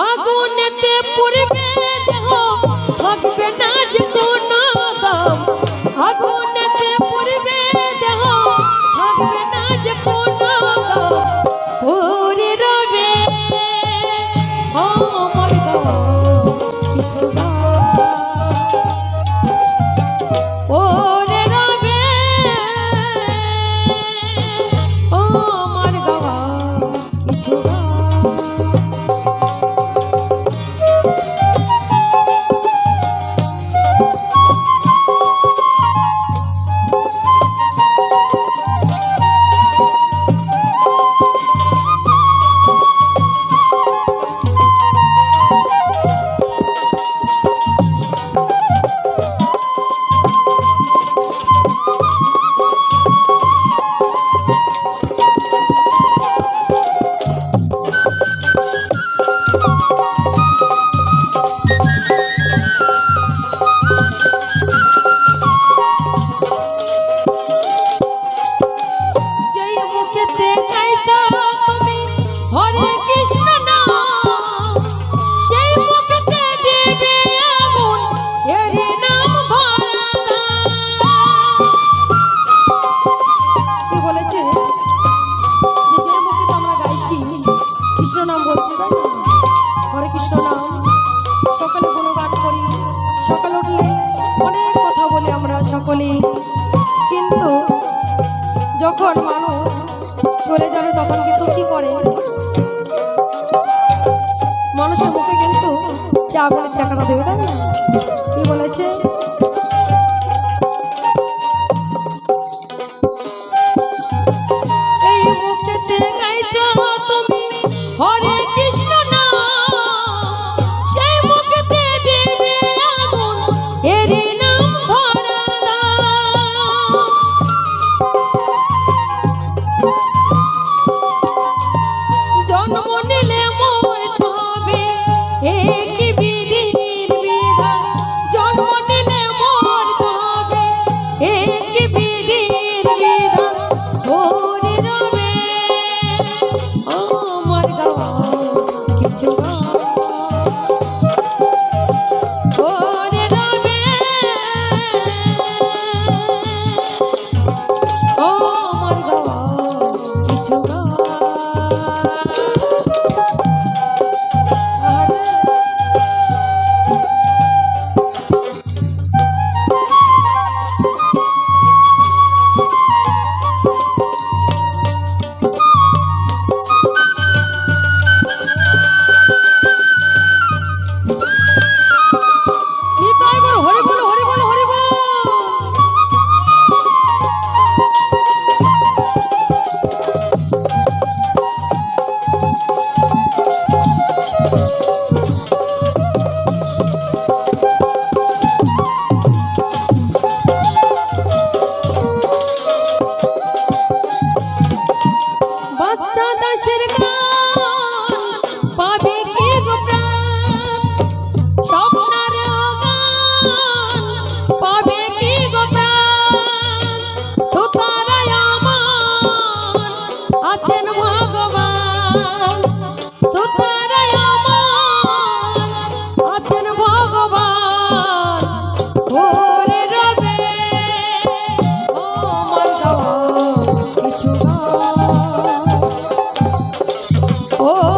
আগুনেতে পুড়বে দেহ থাকবে না যে কোনো দাম আগুনেতে পুড়বে দেহ থাকবে না যে কোনো দাম পড়ে রবে ও আমার গাওয়া কিছু গান পড়ে রবে ও আমার গাওয়া কিছু গান কিন্তু যখন মানুষ চলে যাবে তখন কিন্তু কি করে মানুষের মুখে কিন্তু চা বলে চাকাটা দেবে তাই না কি বলেছে এই মুখেতে গাইছো তুমি হরে কৃষ্ণ নাম সেই মুখেতে দেবে আগুন এরি Oh